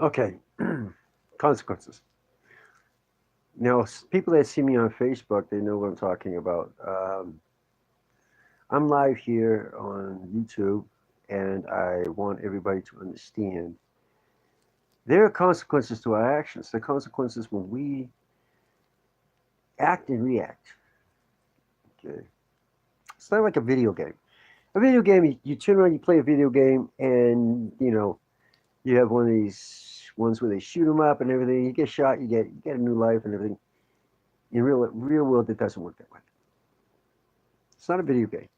Okay, consequences. Now, people that see me on Facebook, they know what I'm talking about. I'm live here on YouTube, and I want everybody to understand there are consequences to our actions. There are consequences when we act and react. Okay, it's not like a video game. A video game, you turn around, you play a video game, and you have one of these ones where they shoot them up and everything. You get shot, you get a new life and everything. In real world, it doesn't work that way. It's not a video game.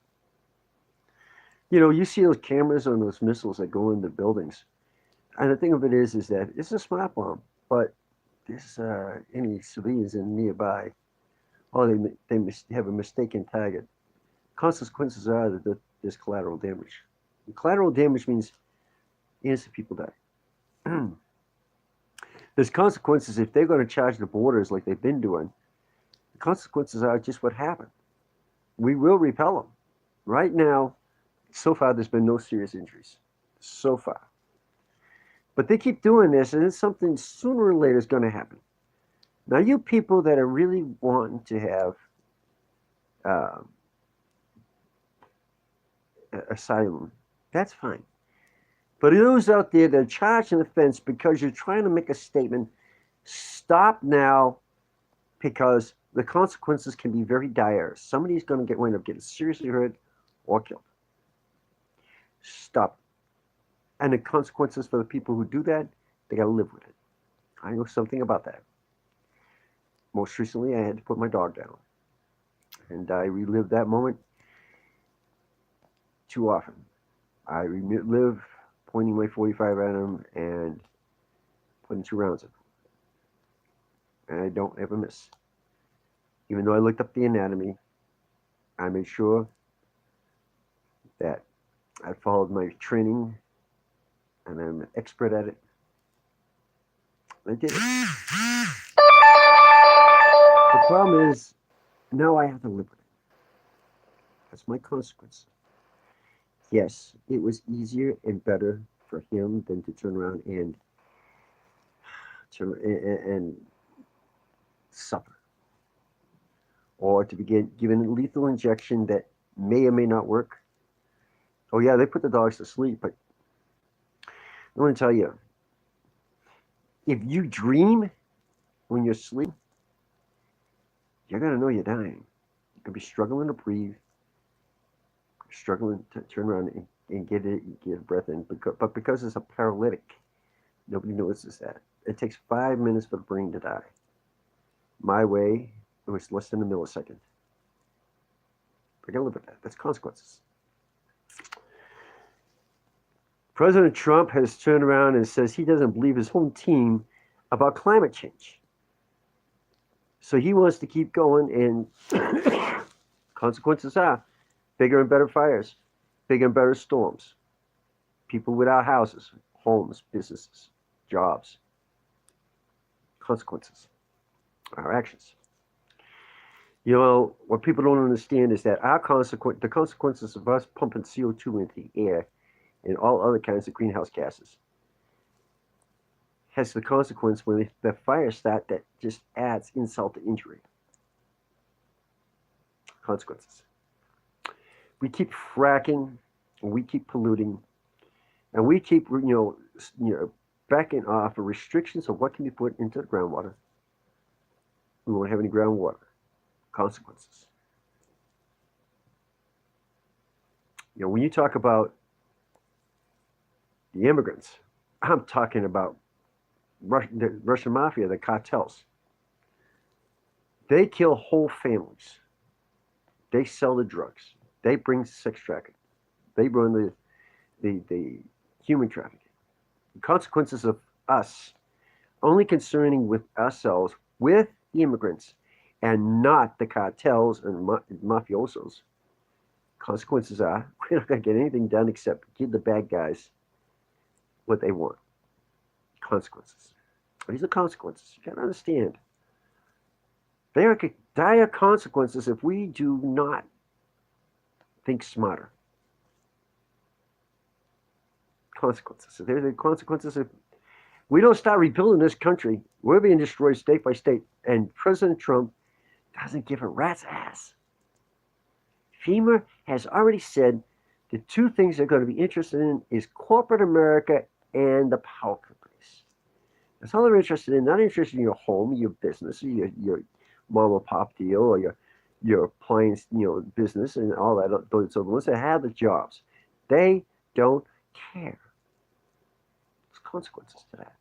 You see those cameras on those missiles that go into buildings, and the thing of it is that it's a smart bomb, but there's any civilians in nearby, oh, they have a mistaken target. Consequences are that there's collateral damage. And collateral damage means innocent people die. There's consequences if they're going to charge the borders like they've been doing. The consequences are just what happened. We will repel them. Right now, so far, there's been no serious injuries. So far. But they keep doing this, and then something sooner or later is going to happen. Now, you people that are really wanting to have uh, asylum, that's fine. But those out there that are charging the fence because you're trying to make a statement, stop now because the consequences can be very dire. Somebody's going to wind up getting seriously hurt or killed. Stop. And the consequences for the people who do that, they got to live with it. I know something about that. Most recently, I had to put my dog down. And I relived that moment too often. I relive pointing my 45 at him and putting 2 rounds in him. And I don't ever miss. Even though I looked up the anatomy, I made sure that I followed my training and I'm an expert at it. I did it. The problem is now I have to live with it. That's my consequence. Yes, it was easier and better for him than to turn around and and suffer, or to be given a lethal injection that may or may not work. Oh yeah, they put the dogs to sleep, but I want to tell you, if you dream when you're asleep, you're gonna know you're dying. You could be struggling to breathe, struggling to turn around and get a breath in, but because it's a paralytic, nobody notices that. It takes 5 minutes for the brain to die. My way, it was less than a millisecond. I gotta live with that. That's consequences. President Trump has turned around and says he doesn't believe his home team about climate change. So he wants to keep going, and consequences are bigger and better fires, bigger and better storms, people without houses, homes, businesses, jobs. Consequences, our actions. What people don't understand is that the consequences of us pumping CO2 into the air and all other kinds of greenhouse gases has the consequence when the fire start that just adds insult to injury. Consequences. We keep fracking, and we keep polluting, and we keep backing off of restrictions of what can be put into the groundwater. We won't have any groundwater. Consequences. When you talk about the immigrants, I'm talking about the Russian mafia, the cartels. They kill whole families. They sell the drugs. They bring sex trafficking. They run the human trafficking. The consequences of us only concerning with ourselves, with the immigrants, and not the cartels and mafiosos. Consequences are we're not going to get anything done except give the bad guys what they want. Consequences. These are consequences. You got to understand. There are dire consequences if we do not think smarter. Consequences. So there are the consequences if we don't start rebuilding this country, we're being destroyed state by state. And President Trump doesn't give a rat's ass. FEMA has already said the two things they're going to be interested in is corporate America and the power companies. That's all they're interested in. Not interested in your home, your business, your mom and pop deal, or your appliance, business and all that. Those are the ones that have the jobs. They don't care. There's consequences to that.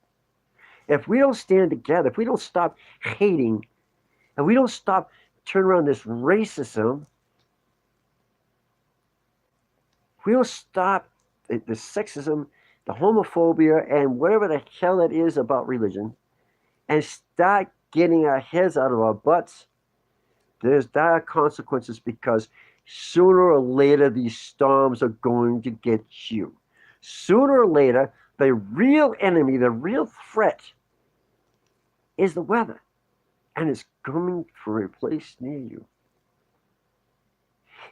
If we don't stand together, if we don't stop hating, and we don't stop turn around this racism, if we don't stop the sexism, the homophobia, and whatever the hell it is about religion, and start getting our heads out of our butts, there's dire consequences, because sooner or later these storms are going to get you. Sooner or later, the real enemy, the real threat is the weather, and it's coming for a place near you.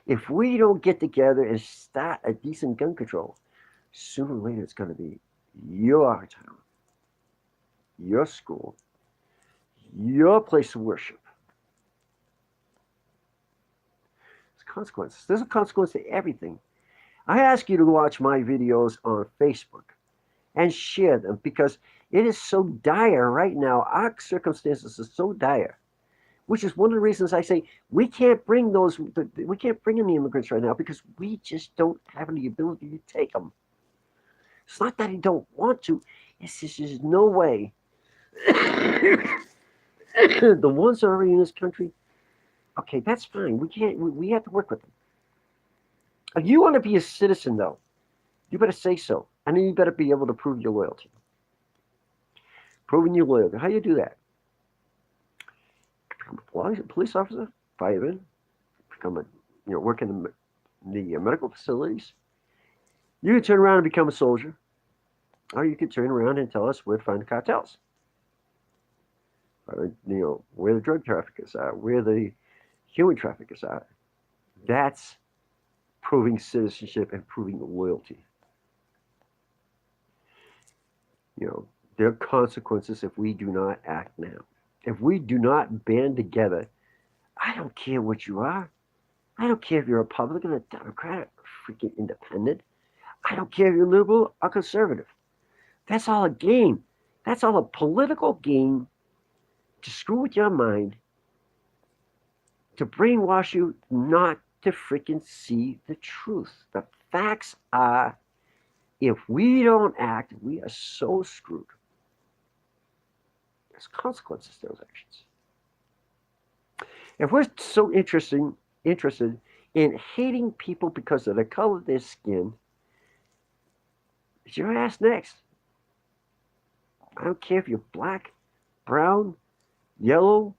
If we don't get together and start a decent gun control, sooner or later it's going to be your town, your school, your place of worship. There's consequences. There's a consequence to everything. I ask you to watch my videos on Facebook and share them, because it is so dire right now. Our circumstances are so dire, which is one of the reasons I say we can't bring in the immigrants right now, because we just don't have the ability to take them. It's not that I don't want to. It's just there's no way. The ones that are already in this country, okay, that's fine. We have to work with them. If you want to be a citizen, though, you better say so. And then you better be able to prove your loyalty. Proving your loyalty. How do you do that? Become a police officer, fireman, become work in the medical facilities. You can turn around and become a soldier, or you can turn around and tell us where to find the cartels. Where the drug traffickers are, where the human traffickers are. That's proving citizenship and proving loyalty. There are consequences if we do not act now. If we do not band together, I don't care what you are. I don't care if you're a Republican, a Democrat, a freaking independent. I don't care if you're liberal or conservative. That's all a game. That's all a political game to screw with your mind, to brainwash you not to freaking see the truth. The facts are, if we don't act, we are so screwed. There's consequences to those actions. If we're so interested in hating people because of the color of their skin, it's your ass next. I don't care if you're black, brown, yellow,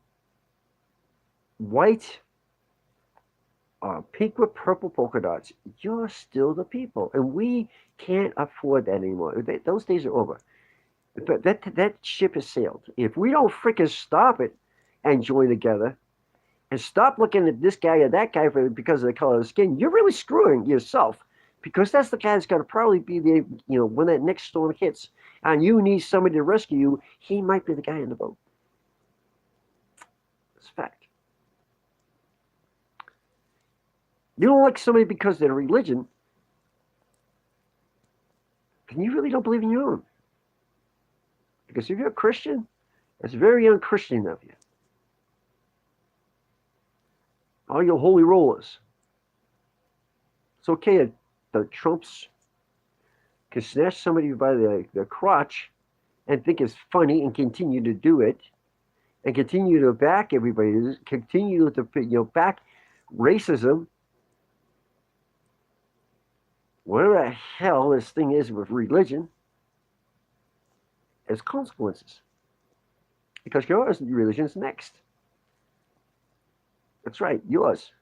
white, pink with purple polka dots. You're still the people, and we can't afford that anymore. Those days are over. But that ship has sailed. If we don't freaking stop it and join together, and stop looking at this guy or that guy because of the color of the skin, you're really screwing yourself, because that's the guy that's going to probably be the, when that next storm hits and you need somebody to rescue you, he might be the guy in the boat. It's a fact. You don't like somebody because of their religion, then you really don't believe in your own. Because if you're a Christian, it's very unchristian of you. All your holy rollers. It's okay that the Trumps can snatch somebody by the crotch and think it's funny and continue to do it, and continue to back everybody, continue to back racism. Whatever the hell this thing is with religion, has consequences. Because your religion's next. That's right, yours.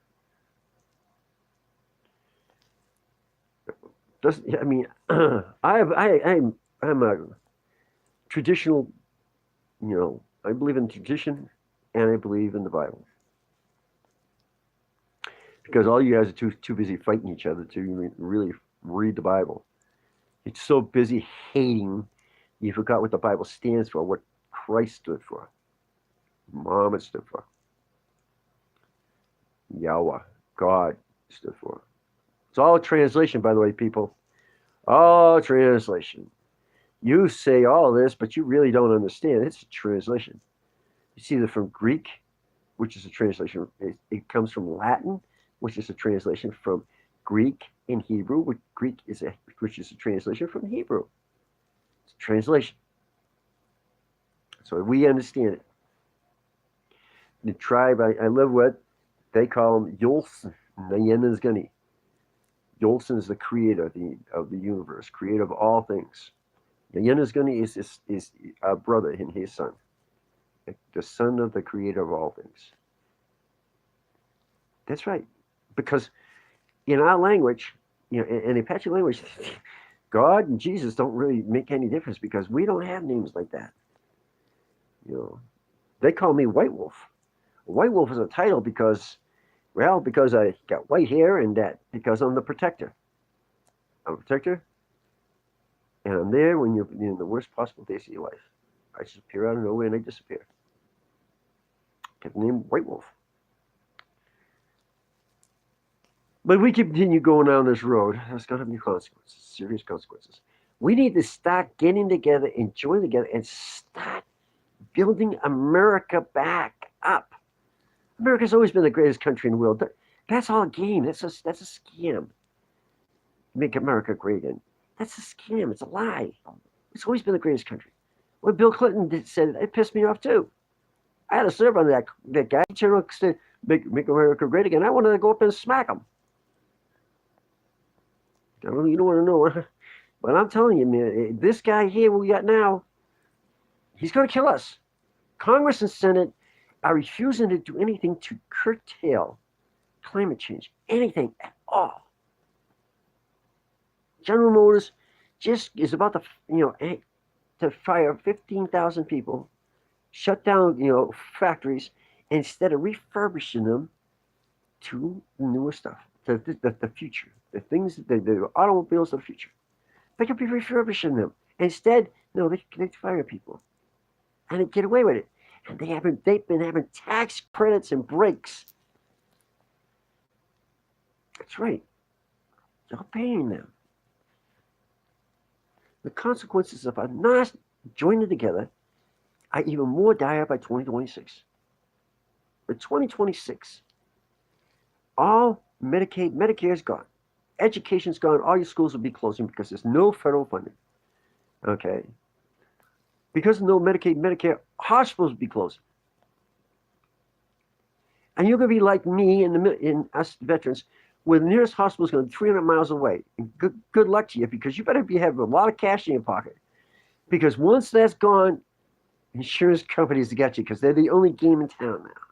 I'm a traditional, I believe in tradition, and I believe in the Bible. Because all you guys are too busy fighting each other to really read the Bible. You're so busy hating You forgot what the Bible stands for, what Christ stood for, Muhammad stood for, Yahweh, God stood for. It's all translation, by the way, people. All translation. You say all this, but you really don't understand. It's a translation. It's either from Greek, which is a translation. It comes from Latin, which is a translation from Greek and Hebrew, which is a translation from Hebrew. It's a translation. So we understand it. The tribe I live with, they call him Yulson, Nayenazgani. Yulson is the creator of the universe, creator of all things. Nayenazgani is our brother and his son, the son of the creator of all things. That's right, because in our language, in Apache language, God and Jesus don't really make any difference because we don't have names like that. They call me White Wolf. White Wolf is a title because I got white hair and that because I'm the protector. I'm a protector, and I'm there when you're in the worst possible days of your life. I just appear out of nowhere and I disappear. Get the name White Wolf. But we continue going down this road. There's going to be consequences, serious consequences. We need to start getting together and join together and start building America back up. America's always been the greatest country in the world. That's all a game. That's a scam. Make America great again. That's a scam. It's a lie. It's always been the greatest country. When Bill Clinton said it pissed me off too. I had to serve on that guy. He turned around to make America great again. I wanted to go up and smack him. You don't want to know. But I'm telling you, man, this guy here we got now, he's going to kill us. Congress and Senate are refusing to do anything to curtail climate change. Anything at all. General Motors just is about to fire 15,000 people, shut down, factories, instead of refurbishing them to newer stuff, the future, the things, the automobiles of the future. They could be refurbishing them. Instead, no, they fire people, and they get away with it. And they've been having tax credits and breaks. That's right. You're paying them. The consequences of our not joining together are even more dire by 2026. By 2026, all Medicare is gone. Education's gone. All your schools will be closing because there's no federal funding. Okay. Because of no Medicare, hospitals will be closing. And you're going to be like me and us veterans, where the nearest hospital is going to be 300 miles away. And good luck to you, because you better have a lot of cash in your pocket. Because once that's gone, insurance companies got you, because they're the only game in town now.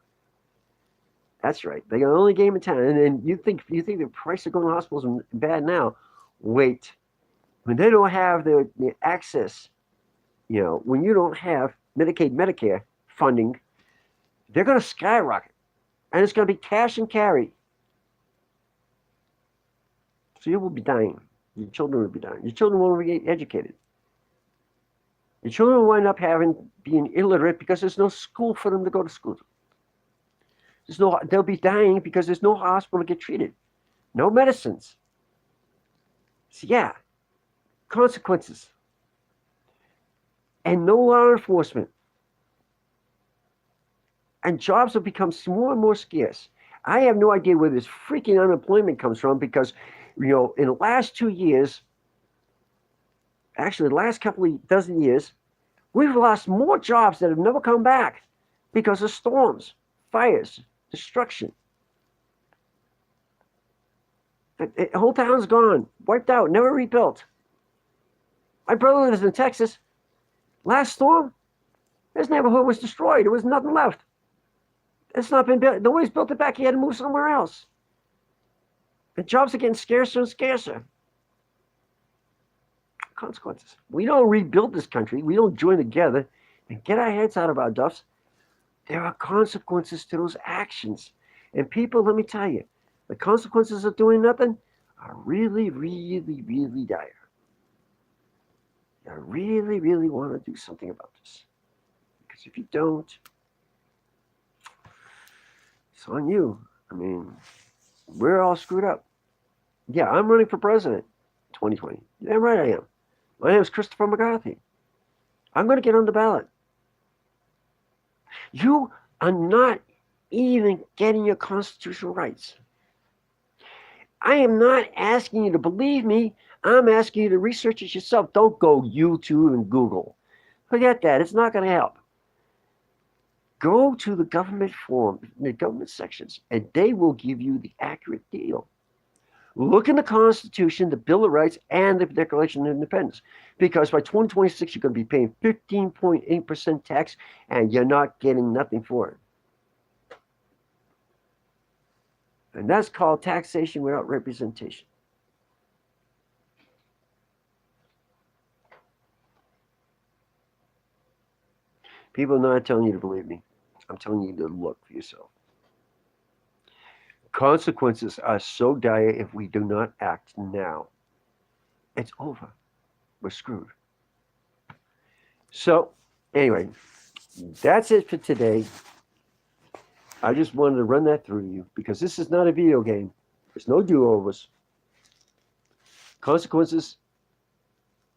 That's right. They're the only game in town. And then you think the price of going to hospitals is bad now. Wait. When they don't have the access, when you don't have Medicare funding, they're going to skyrocket. And it's going to be cash and carry. So you will be dying. Your children will be dying. Your children won't be educated. Your children will wind up being illiterate because there's no school for them to go to school. They'll be dying because there's no hospital to get treated. No medicines. So yeah, consequences. And no law enforcement. And jobs will become more and more scarce. I have no idea where this freaking unemployment comes from because, in the last 2 years, actually the last couple of dozen years, we've lost more jobs that have never come back because of storms, fires, destruction. The whole town's gone, wiped out, never rebuilt. My brother lives in Texas. Last storm, his neighborhood was destroyed. There was nothing left. It's not been built. Nobody's built it back. He had to move somewhere else. The jobs are getting scarcer and scarcer. Consequences. We don't rebuild this country. We don't join together and get our heads out of our duffs. There are consequences to those actions. And people, let me tell you, the consequences of doing nothing are really, really, really dire. You really, really want to do something about this. Because if you don't, it's on you. I mean, we're all screwed up. Yeah, I'm running for president 2020. Yeah, right I am. My name is Christopher McCarthy. I'm going to get on the ballot. You are not even getting your constitutional rights. I am not asking you to believe me. I'm asking you to research it yourself. Don't go YouTube and Google. Forget that. It's not going to help. Go to the government form, the government sections, and they will give you the accurate deal. Look in the Constitution, the Bill of Rights, and the Declaration of Independence. Because by 2026, you're going to be paying 15.8% tax, and you're not getting nothing for it. And that's called taxation without representation. People are not telling you to believe me. I'm telling you to look for yourself. Consequences are so dire if we do not act now. It's over. We're screwed. So, anyway, that's it for today. I just wanted to run that through you because this is not a video game. There's no do-overs. Consequences,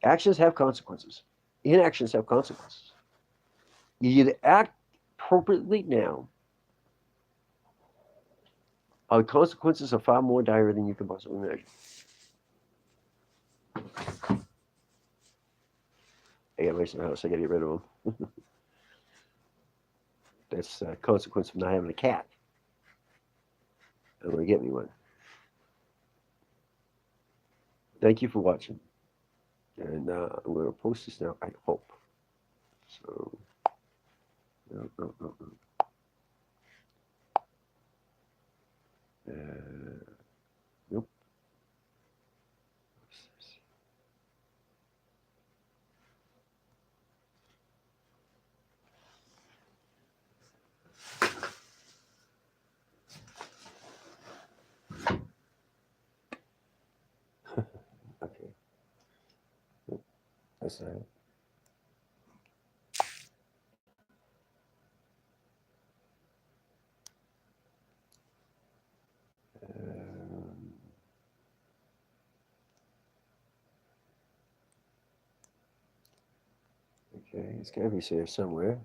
actions have consequences. Inactions have consequences. You either act appropriately now, or the consequences are far more dire than you can possibly imagine. I got mice in the house. I got to get rid of them. That's a consequence of not having a cat. I'm going to get me one. Thank you for watching. And I'm going to post this now, I hope. So, no. Nope. Okay. Nope. That's not it. Okay, it's got to be saved somewhere.